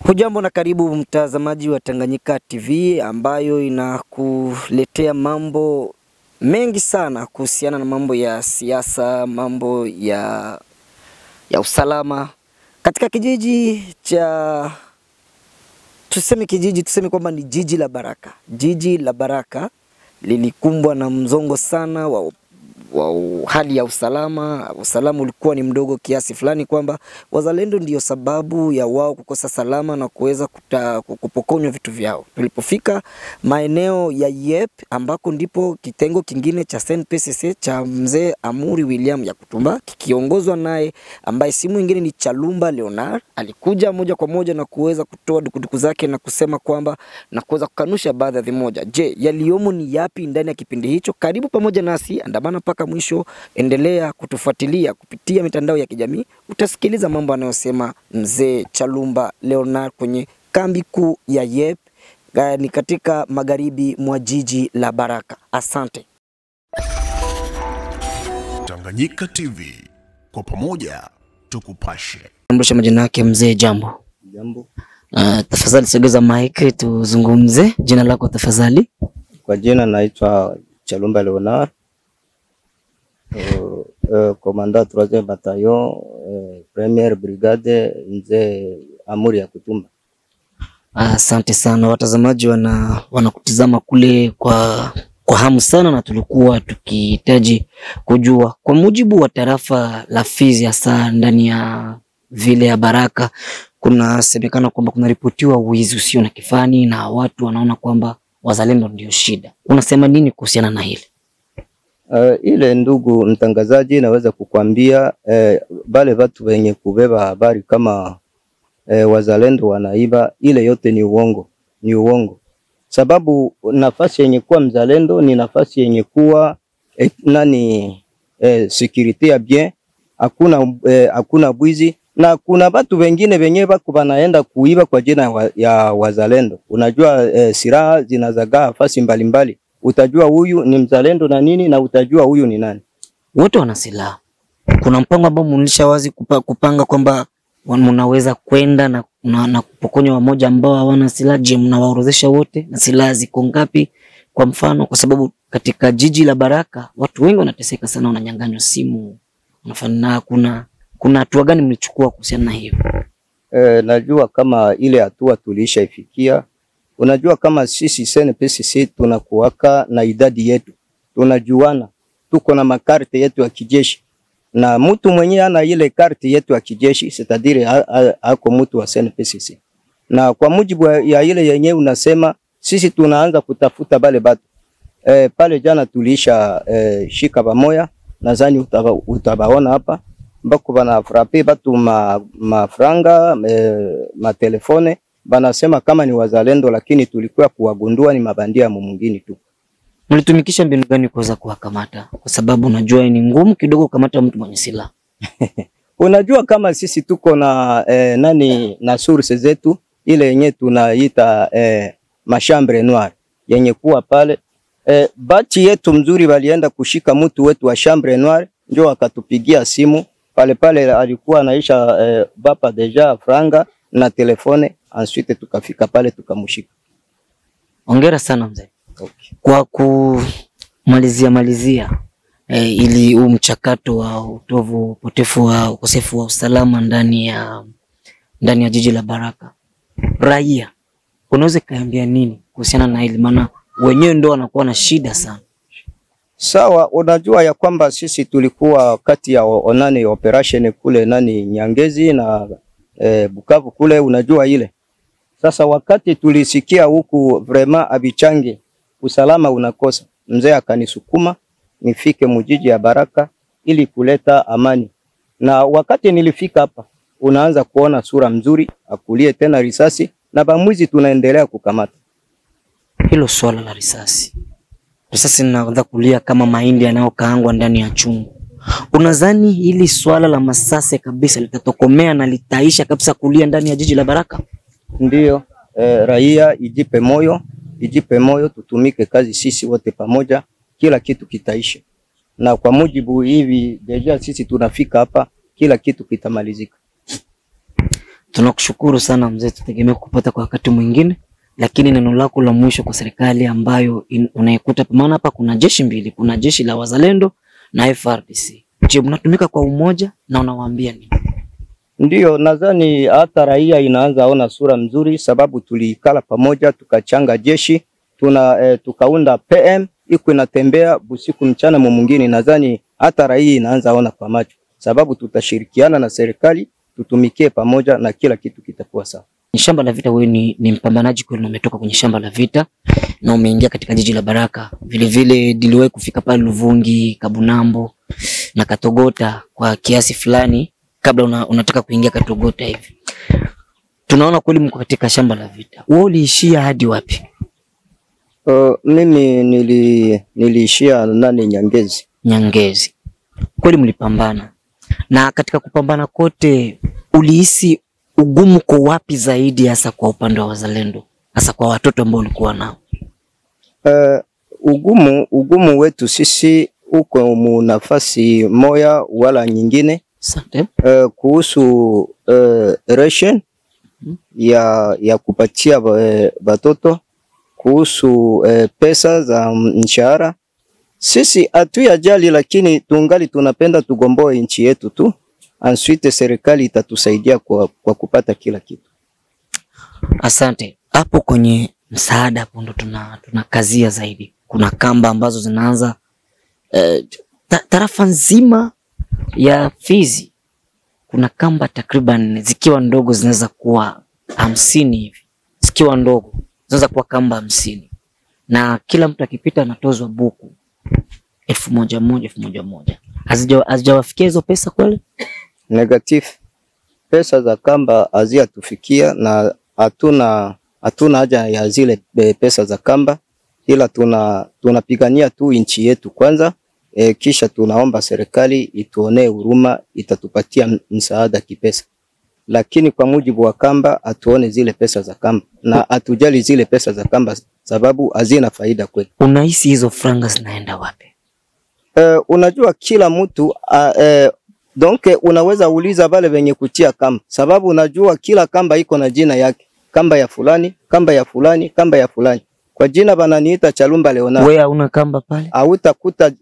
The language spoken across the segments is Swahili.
Hujambo na karibu mtazamaji wa Tanganyika TV ambayo inakuletea mambo mengi sana kuhusiana na mambo ya siasa, mambo ya usalama. Katika kijiji cha tuseme kwamba ni jiji la Baraka. Jiji la Baraka lilikumbwa na mzongo sana wa hali ya usalama. Usalama ulikuwa ni mdogo kiasi fulani kwamba wazalendo ndiyo sababu ya wao kukosa salama na kuweza kupokonywa vitu vyao. Tulipofika maeneo ya Yep ambako ndipo kitengo kingine cha SNPCC cha mzee Amuri William Yakutumba kikiongozwa naye ambaye si mwingine ni Chalumba Leonard, alikuja moja kwa moja na kuweza kutoa dukuduku zake na kusema kwamba na kuweza kukanusha baadhi ya vimoja. Je, yaliomo ni yapi ndani ya kipindi hicho? Karibu pamoja nasi, andamana mpaka mwisho, endelea kutufuatilia kupitia mitandao ya kijamii. Utasikiliza mambo anayosema mzee Chalumba Leonard kwenye kambi kuu ya Yep ni katika magharibi mwa jiji la Baraka. Asante. Tanganyika TV, kwa pamoja tukupashe. Mbusha majina yake mzee. Jambo. Jambo. Tafadhali sogeza mic tuzungumze. Jina lako tafadhali? Kwa jina naitwa Chalumba Leonard. Commandant 3e bataillon, première brigade, mzee Amuri Yakutumba. Asante sana. Watazamaji wanakutizama kule kwa hamu sana, na tulikuwa tukihitaji kujua kwa mujibu wa tarafa la Fizi, hasa ndani ya vile ya Baraka, kuna semekana kwamba kuna ripotiwa wizi usio na kifani na watu wanaona kwamba wazalendo ndio shida. Unasema nini kuhusiana na hili? Ile ndugu mtangazaji, naweza kukwambia bale watu wenye kubeba habari kama wazalendo wanaiba, ile yote ni uongo, ni uongo. Sababu nafasi yenye kuwa mzalendo ni nafasi yenye kuwa security ya bien, hakuna bwizi, na kuna watu wengine wenye bako banaenda kuiba kwa jina ya wazalendo. Unajua silaha zinazagaa nafasi mbalimbali, utajua huyu ni mzalendo na nini, na utajua huyu ni nani. Wote wana silaha. Kuna mpango ambao mlisha wazi kupanga kwamba mnaweza kwenda na kupokonya wamoja ambao hawana silaha? Je, mnawaorodhesha wote na silaha ziko ngapi? Kwa mfano, kwa sababu katika jiji la Baraka watu wengi wanateseka sana, wananyang'anywa simu. Unafanana kuna hatua gani mlichukua kuhusiana na hiyo? Najua kama ile hatua tulishaifikia. Unajua kama sisi SNPCC tunakuwaka na idadi yetu, tunajuana, tuko na makarte yetu ya kijeshi, na mtu mwenye ana ile karte yetu ya kijeshi sitadiri ako mtu wa SNPCC. Na kwa mujibu ya ile yenye unasema, sisi tunaanza kutafuta bale batu. Pale jana tulisha shika bamoya, nadhani utabaona hapa, mbako bana frappe batu mafranga, matelefone, banasema kama ni wazalendo, lakini tulikuwa kuwagundua ni mabandia mwingine tu. Mlitumikisha mbinu gani kuweza kuwakamata? Kwa sababu unajua ni ngumu kidogo kukamata mtu mwenye silaha. Unajua kama sisi tuko na na sources zetu, ile yenye tunaita machambre noire yenye kuwa pale. Bachi yetu mzuri walienda kushika mtu wetu wa chambre noire, ndio akatupigia simu pale alikuwa anaisha bapa deja franga na telefone. Ensuite tukafika pale tukamshika. Hongera sana mzee. Okay. Kwa kumalizia ili mchakato wa upotefu wa ukosefu wa usalama ndani ya jiji la Baraka, raia unaweza kaambia nini kuhusiana na hili? Maana wenyewe ndio wanakuwa na shida sana. Sawa, unajua ya kwamba sisi tulikuwa kati ya operation kule Nyangezi na Bukavu kule, unajua ile. Sasa wakati tulisikia huku vraiment abichange usalama unakosa, mzee akanisukuma nifike mjiji ya Baraka ili kuleta amani. Na wakati nilifika hapa, unaanza kuona sura mzuri, akulie tena risasi na bamwizi tunaendelea kukamata. Hilo swala la risasi linaanza kulia kama mahindi yanayokaangwa ndani ya chungu. Unadhani hili swala la masase kabisa litatokomea na litaisha kabisa kulia ndani ya jiji la Baraka? Ndiyo, raia ijipe moyo, tutumike kazi sisi wote pamoja, kila kitu kitaisha. Na kwa mujibu hivi deja sisi tunafika hapa, kila kitu kitamalizika. Tunakushukuru sana mzee, tutegemea kupata kwa wakati mwingine, lakini neno lako la mwisho kwa serikali ambayo unaikuta, maana hapa kuna jeshi mbili, kuna jeshi la wazalendo na FRDC. Je, mnatumika kwa umoja na unawaambia nini? Ndiyo, nadhani hata raia inaanza ona sura mzuri, sababu tulikala pamoja tukachanga jeshi, tukaunda PM iko inatembea busiku mchana mwingine. Nadhani hata raia inaanza ona kwa macho, sababu tutashirikiana na serikali, tutumikie pamoja na kila kitu kitakuwa sawa. Ni shamba la vita, wewe ni mpambanaji kweli, umetoka kwenye shamba la vita na umeingia katika jiji la Baraka. Vile vile diliwahi kufika pale Luvungi, Kabunambo na Katogota kwa kiasi fulani kabla unataka kuingia Katogota hivi. Tunaona kweli mko katika shamba la vita. Wewe uliishia hadi wapi? Mimi niliishia Nyangezi. Nyangezi. Kweli mlipambana. Na katika kupambana kote ulihisi ugumu kwa wapi zaidi, hasa kwa upande wa wazalendo, hasa kwa watoto ambao ulikuwa nao? Ugumu wetu sisi uko mu nafasi moya wala nyingine. Asante. Kuhusu ration ya kupatia batoto, kuhusu pesa za mshahara, sisi hatuyajali, lakini tungali tunapenda tugomboe nchi yetu tu. Ensuite serikali itatusaidia kwa kupata kila kitu. Asante. Hapo kwenye msaada hapo ndo tunakazia zaidi. Kuna kamba ambazo zinaanza tarafa nzima ya Fizi. Kuna kamba takriban zikiwa ndogo zinaweza kuwa 50 hivi. Zikiwa ndogo zinaweza kuwa kamba 50. Na kila mtu akipita anatozwa buku 1,000. Hazijawafikia hizo pesa kweli? Negative. Pesa za kamba hazijatufikia na hatuna haja ya zile pesa za kamba, ila tunapigania tu nchi yetu kwanza, kisha tunaomba serikali ituonee huruma, itatupatia msaada kipesa. Lakini kwa mujibu wa kamba atuone zile pesa za kamba na atujali zile pesa za kamba, sababu hazina faida kwetu. Unahisi hizo franga zinaenda wapi? Unajua kila mtu donc unaweza uliza wale wenye kutia kamba, sababu unajua kila kamba iko na jina yake. Kamba ya fulani, kamba ya fulani, kamba ya fulani. Kwa jina bananiita Chalumba Leonard. Wewe hauna kamba pale? Hautakuta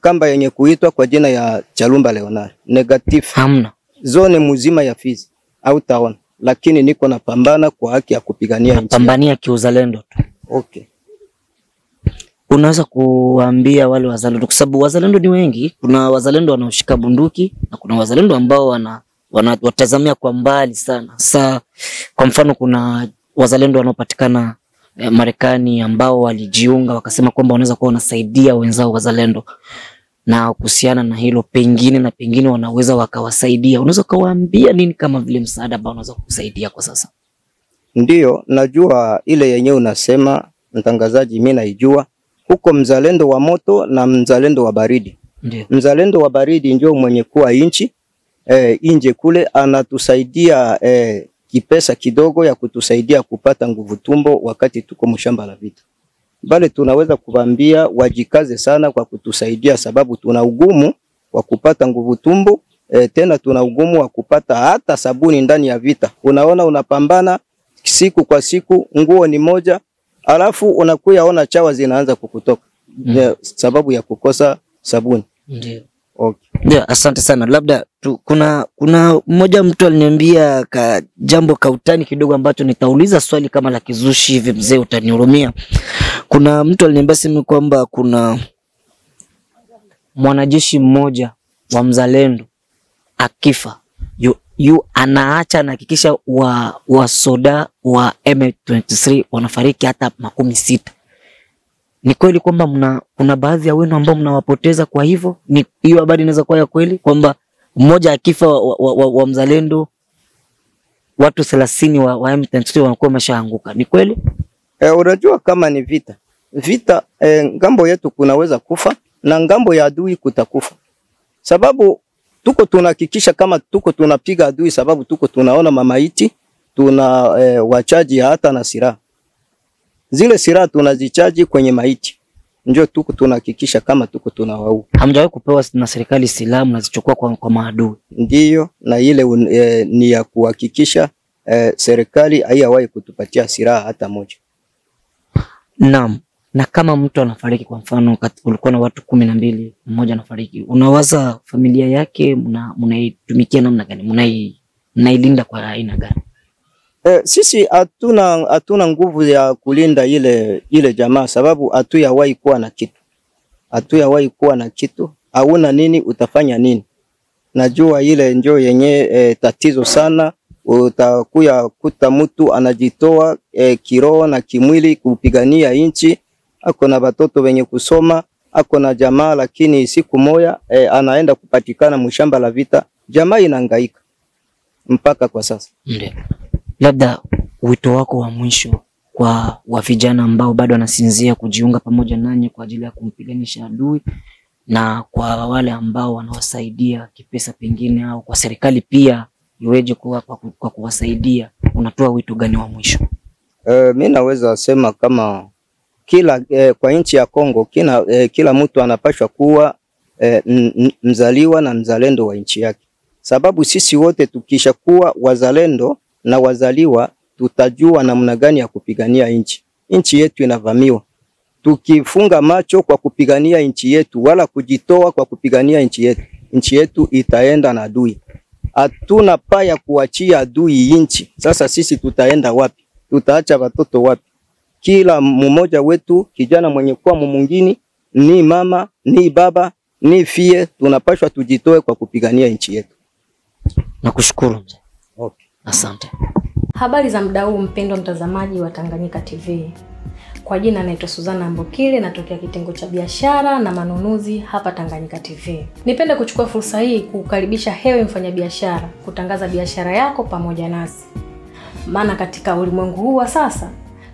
kamba yenye kuitwa kwa jina ya Chalumba Leonard. Negative. Hamna. Zone mzima ya Fizi hautaona, lakini niko napambana kwa haki ya kupigania nchi. Napambania kiuzalendo tu. Okay. Unaweza kuambia wale wazalendo, kwa sababu wazalendo ni wengi. Kuna wazalendo wanaoshika bunduki na kuna wazalendo ambao watazamia kwa mbali sana. Sasa kwa mfano kuna wazalendo wanaopatikana Marekani ambao walijiunga wakasema kwamba wanaweza kuwa wanasaidia wenzao wazalendo, na kuhusiana na hilo pengine wanaweza wakawasaidia. Unaweza kuwaambia nini kama vile msaada ambao unaweza kusaidia kwa sasa? Ndiyo, najua ile yenyewe unasema mtangazaji, mimi naijua. Huko mzalendo wa moto na mzalendo wa baridi. Ndiyo. Mzalendo wa baridi ndio mwenye kuwa inchi inje kule, anatusaidia kipesa kidogo ya kutusaidia kupata nguvu tumbo wakati tuko mshamba la vita. Bale tunaweza kuwaambia wajikaze sana kwa kutusaidia, sababu tuna ugumu wa kupata nguvu tumbo, tena tuna ugumu wa kupata hata sabuni ndani ya vita. Unaona unapambana siku kwa siku, nguo ni moja, alafu unakuya ona chawa zinaanza kukutoka sababu ya kukosa sabuni. Ndio. Okay. Ndio, asante sana. Labda kuna mmoja mtu aliniambia jambo kautani kidogo ambacho nitauliza swali kama la kizushi hivi, mzee utanihurumia. Kuna mtu aliniambia sema kwamba kuna mwanajeshi mmoja wa mzalendo akifa anaacha na hakikisha wa soda wa M23 wanafariki hata 60. Ni kweli kwamba kuna baadhi ya wenu ambao mnawapoteza? Kwa hivyo ni hiyo habari inaweza kuwa ya kweli kwamba mmoja akifa wa mzalendo watu 30 wa M23 wanakuwa wameshaanguka? Ni kweli? Unajua kama ni vita ngambo yetu kunaweza kufa na ngambo ya adui kutakufa, sababu tuko tunahakikisha kama tuko tunapiga adui, sababu tuko tunaona mamaiti, tuna wachaji hata na silaha. Zile silaha tunazichaji kwenye maiti, ndio tuko tunahakikisha kama tuko tunawau. Hamjawahi kupewa na serikali silaha mnazichukua kwa maadui? Ndiyo, na ile ni ya kuhakikisha serikali haijawahi kutupatia silaha hata moja. Naam. Na kama mtu anafariki, kwa mfano kulikuwa na watu 12, mmoja anafariki, unawaza familia yake mnaitumikia namna gani? Mnailinda kwa aina gani? Sisi hatuna nguvu ya kulinda ile jamaa, sababu hatujawahi kuwa na kitu. Hauna nini, utafanya nini? Najua ile njoo yenye tatizo sana. Utakuya kuta mtu anajitoa kiroho na kimwili kupigania inchi, ako na watoto wenye kusoma, ako na jamaa, lakini siku moja anaenda kupatikana mshamba la vita, jamaa inahangaika mpaka kwa sasa. Ndio. Labda wito wako wa mwisho kwa vijana ambao bado wanasinzia kujiunga pamoja nanyi kwa ajili ya kumpiganisha adui, na kwa wale ambao wanawasaidia kipesa pengine, au kwa serikali pia iweje kwa kuwasaidia, unatoa wito gani wa mwisho? Mimi naweza sema kama kwa nchi ya Kongo kila mtu anapaswa kuwa mzaliwa na mzalendo wa nchi yake, sababu sisi wote tukisha kuwa wazalendo na wazaliwa tutajua namna gani ya kupigania nchi. Nchi yetu inavamiwa. Tukifunga macho kwa kupigania nchi yetu wala kujitoa kwa kupigania nchi yetu itaenda na adui. Hatuna paya kuachia adui nchi. Sasa sisi tutaenda wapi? Tutaacha watoto wapi? Kila mmoja wetu, kijana mwenye kuwa mwingine, ni mama, ni baba, ni fie, tunapaswa tujitoe kwa kupigania nchi yetu. Nakushukuru mzee. Okay. Asante. Habari za muda huu mpendwa mtazamaji wa Tanganyika TV. Kwa jina naitwa Suzana Mbokile, natokea kitengo cha biashara na manunuzi hapa Tanganyika TV. Nipende kuchukua fursa hii kukukaribisha hewe mfanyabiashara kutangaza biashara yako pamoja nasi. Maana katika ulimwengu huu wa sasa,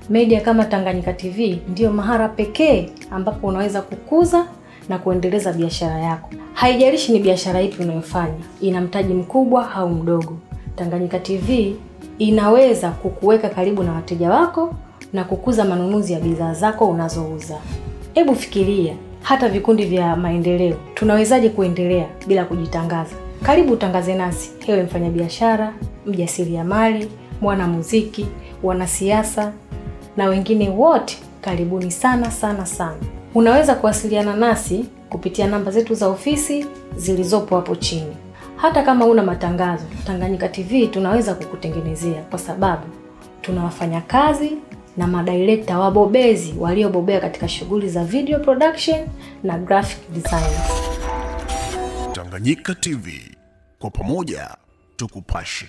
media kama Tanganyika TV ndio mahara pekee ambapo unaweza kukuza na kuendeleza biashara yako. Haijalishi ni biashara ipi unayofanya, ina mtaji mkubwa au mdogo. Tanganyika TV inaweza kukuweka karibu na wateja wako na kukuza manunuzi ya bidhaa zako unazouza. Hebu fikiria, hata vikundi vya maendeleo tunawezaje kuendelea bila kujitangaza? Karibu utangaze nasi, hewe mfanyabiashara, mjasiriamali, mwanamuziki, wanasiasa na wengine wote, karibuni sana sana sana. Unaweza kuwasiliana nasi kupitia namba zetu za ofisi zilizopo hapo chini. Hata kama una matangazo, Tanganyika TV tunaweza kukutengenezea, kwa sababu tuna wafanyakazi na madirector wabobezi waliobobea katika shughuli za video production na graphic design. Tanganyika TV, kwa pamoja tukupashe.